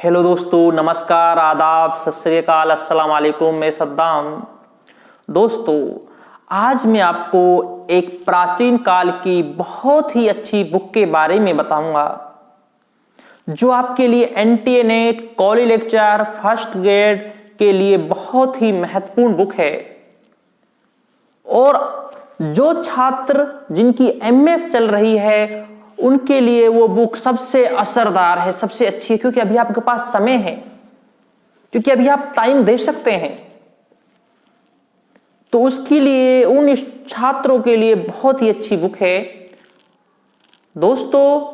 Hello दोस्तों, नमस्कार, आदाब, सत श्री अकाल, अस्सलाम वालेकुम। मैं सद्दाम। दोस्तों, आज मैं आपको एक प्राचीन काल की बहुत ही अच्छी बुक के बारे में बताऊंगा जो आपके लिए NTA-net, college lecture, first grade के लिए बहुत ही महत्वपूर्ण बुक है। और जो छात्र जिनकी एमएफ चल रही है उनके लिए वो बुक सबसे असरदार है, सबसे अच्छी है, क्योंकि अभी आपके पास समय है, क्योंकि अभी आप टाइम दे सकते हैं। तो उसके लिए, उन छात्रों के लिए बहुत ही अच्छी बुक है। दोस्तों,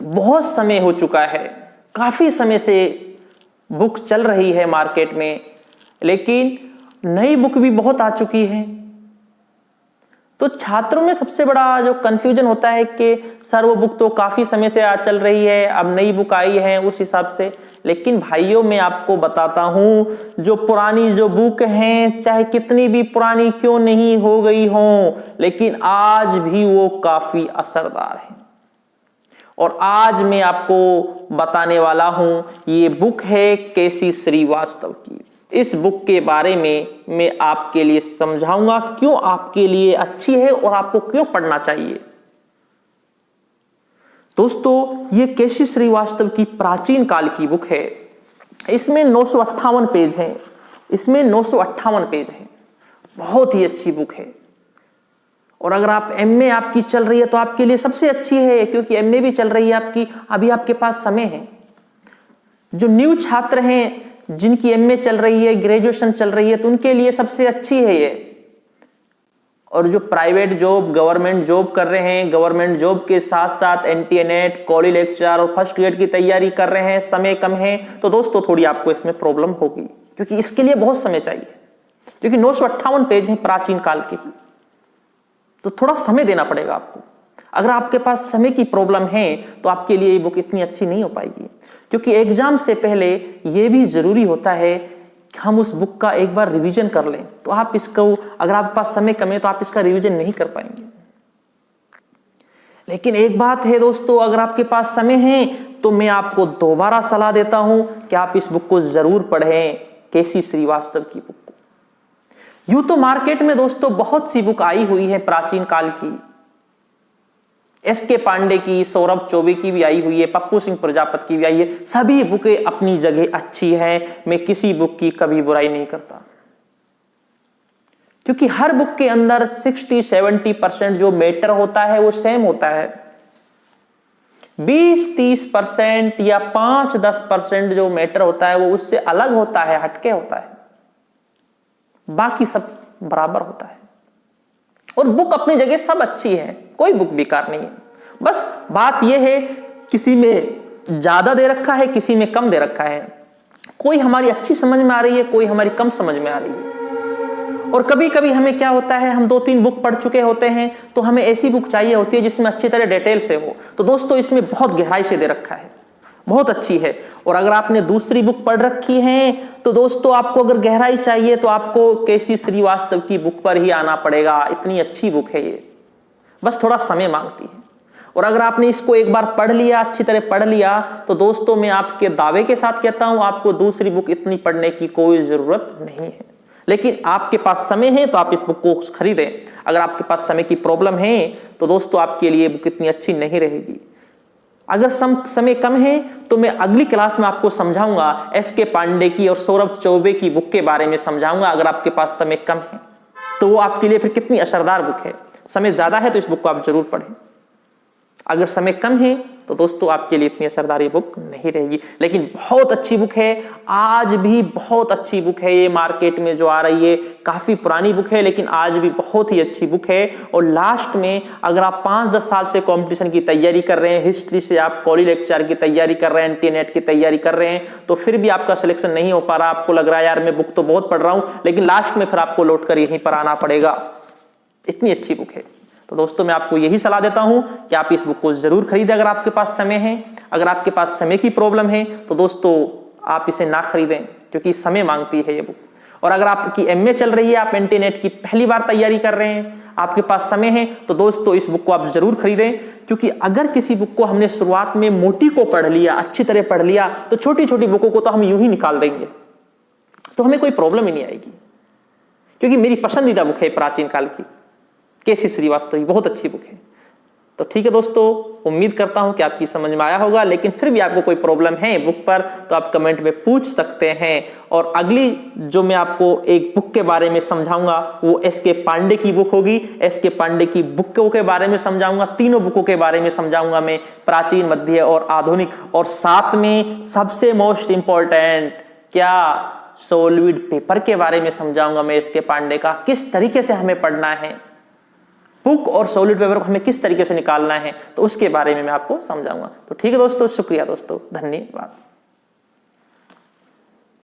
बहुत समय हो चुका है, काफी समय से बुक चल रही है मार्केट में, लेकिन नई बुक भी बहुत आ चुकी है। तो छात्रों में सबसे बड़ा जो कंफ्यूजन होता है कि सर वो बुक तो काफी समय से चल रही है, अब नई बुक आई है उस हिसाब से। लेकिन भाइयों, मैं आपको बताता हूं, जो पुरानी जो बुक हैं, चाहे कितनी भी पुरानी क्यों नहीं हो गई हो, लेकिन आज भी वो काफी असरदार है। और आज मैं आपको बताने वाला हूं, ये बुक है केसी श्रीवास्तव की। इस बुक के बारे में मैं आपके लिए समझाऊंगा क्यों आपके लिए अच्छी है और आपको क्यों पढ़ना चाहिए। दोस्तों, ये केसी श्रीवास्तव की प्राचीन काल की बुक है। इसमें 958 पेज हैं। इसमें 958 पेज हैं। बहुत ही अच्छी बुक है। और अगर आप एमए आपकी चल रही है तो आपके लिए सबसे अच्छी है, क्योंकि एमए भी चल रही है आपकी, अभी आपके पास समय है। जो न्यू छात्र हैं, जिनकी एमए चल रही है, ग्रेजुएशन चल रही है, तो उनके लिए सबसे अच्छी है ये। और जो प्राइवेट जॉब, गवर्नमेंट जॉब कर रहे हैं, गवर्नमेंट जॉब के साथ साथ एनटीए-नेट, कॉलेज लेक्चर और फर्स्ट ग्रेड की तैयारी कर रहे हैं, समय कम है, तो दोस्तों थोड़ी आपको इसमें प्रॉब्लम होगी, क्योंकि इसके लिए बहुत समय चाहिए, क्योंकि 958 पेज हैं प्राचीन काल के ही। तो थोड़ा समय देना पड़ेगा आपको। अगर आपके पास समय की प्रॉब्लम है तो आपके लिए ये बुक इतनी अच्छी नहीं हो पाएगी, क्योंकि एग्जाम से पहले यह भी जरूरी होता है कि हम उस बुक का एक बार रिवीजन कर लें। तो आप इसको, अगर आपके पास समय कम है तो आप इसका रिवीजन नहीं कर पाएंगे। लेकिन एक बात है दोस्तों, अगर आपके पास समय है तो मैं आपको दोबारा सलाह देता हूं कि आप इस बुक को जरूर पढ़ें, केसी श्रीवास्तव की बुक को। यूं तो मार्केट में दोस्तों बहुत सी बुक आई हुई है प्राचीन काल की। एस.के. पांडे की, सौरभ चौबे की भी आई हुई है, पप्पू सिंह प्रजापति की भी आई है। सभी बुकें अपनी जगह अच्छी हैं। मैं किसी बुक की कभी बुराई नहीं करता, क्योंकि हर बुक के अंदर 60-70% जो मैटर होता है वो सेम होता है। 20-30% या 5-10% जो मैटर होता है वो उससे अलग होता है, हटके होता है। बाकी सब बराबर होता है। और बुक अपनी जगह सब अच्छी है, कोई बुक बेकार नहीं है। बस बात यह है, किसी में ज्यादा दे रखा है, किसी में कम दे रखा है। कोई हमारी अच्छी समझ में आ रही है, कोई हमारी कम समझ में आ रही है। और कभी कभी हमें क्या होता है, हम 2-3 बुक पढ़ चुके होते हैं तो हमें ऐसी बुक चाहिए होती है जिसमें अच्छी तरह डिटेल से हो। तो दोस्तों, इसमें बहुत गहराई से दे रखा है, बहुत अच्छी है। और अगर आपने दूसरी बुक पढ़ रखी है तो दोस्तों, आपको अगर गहराई चाहिए तो आपको केसी श्रीवास्तव की बुक पर ही आना पड़ेगा। इतनी अच्छी बुक है ये, बस थोड़ा समय मांगती है। और अगर आपने इसको एक बार पढ़ लिया, अच्छी तरह पढ़ लिया, तो दोस्तों मैं आपके दावे के साथ कहता हूं, आपको दूसरी बुक इतनी पढ़ने की कोई जरूरत नहीं है। लेकिन आपके पास समय है तो आप इस बुक को खरीदें। अगर आपके पास समय की प्रॉब्लम है तो दोस्तों आपके लिए बुक इतनी अच्छी नहीं रहेगी। अगर समय कम है तो मैं अगली क्लास में आपको समझाऊंगा, एस.के. पांडे की और सौरभ चौबे की बुक के बारे में समझाऊंगा। अगर आपके पास समय कम है तो वो आपके लिए फिर कितनी असरदार बुक है। समय ज्यादा है तो इस बुक को आप जरूर पढ़ें। अगर समय कम है तो दोस्तों आपके लिए इतनी असरदार ये बुक नहीं रहेगी। लेकिन बहुत अच्छी बुक है, आज भी बहुत अच्छी बुक है ये। मार्केट में जो आ रही है, काफी पुरानी बुक है लेकिन आज भी बहुत ही अच्छी बुक है। और लास्ट में अगर आप 5-10 साल से कंपटीशन की तैयारी कर रहे हैं, हिस्ट्री से आप कॉलेज लेक्चर की तैयारी कर रहे हैं, एनटीए-नेट की तैयारी कर रहे हैं, तो फिर भी आपका सिलेक्शन नहीं हो पा रहा, आपको लग रहा है यार मैं बुक तो बहुत पढ़ रहा हूं, लेकिन लास्ट में फिर आपको लौट कर यहीं पर आना पड़ेगा। इतनी अच्छी बुक है। तो दोस्तों, मैं आपको यही सलाह देता हूं कि आप इस बुक को जरूर खरीदें अगर आपके पास समय है। अगर आपके पास समय की प्रॉब्लम है तो दोस्तों आप इसे ना खरीदें, क्योंकि समय मांगती है ये बुक। और अगर आपकी एमए चल रही है, आप एंटी-नेट की पहली बार तैयारी कर रहे हैं, आपके पास समय है, तो दोस्तों इस बुक को आप जरूर खरीदें। क्योंकि अगर किसी बुक को हमने शुरुआत में मोटी को पढ़ लिया, अच्छी तरह पढ़ लिया, तो छोटी छोटी बुकों को तो हम यूं ही निकाल देंगे, तो हमें कोई प्रॉब्लम ही नहीं आएगी। क्योंकि मेरी पसंदीदा बुक है प्राचीन काल की केसी श्रीवास्तव की, बहुत अच्छी बुक है। तो ठीक है दोस्तों, उम्मीद करता हूं कि आपकी समझ में आया होगा। लेकिन फिर भी आपको कोई प्रॉब्लम है बुक पर तो आप कमेंट में पूछ सकते हैं। और अगली जो मैं आपको एक बुक के बारे में समझाऊंगा वो एस.के. पांडे की बुक होगी। एस.के. पांडे की बुकों के बारे में समझाऊंगा, तीनों बुकों के बारे में समझाऊंगा मैं, प्राचीन, मध्य और आधुनिक। और साथ में सबसे मोस्ट इंपॉर्टेंट क्या, सॉलिड पेपर के बारे में समझाऊंगा मैं एस.के. पांडे का, किस तरीके से हमें पढ़ना है बुक और सॉलिड पेपर को हमें किस तरीके से निकालना है, तो उसके बारे में मैं आपको समझाऊंगा। तो ठीक है दोस्तों, शुक्रिया दोस्तों, धन्यवाद।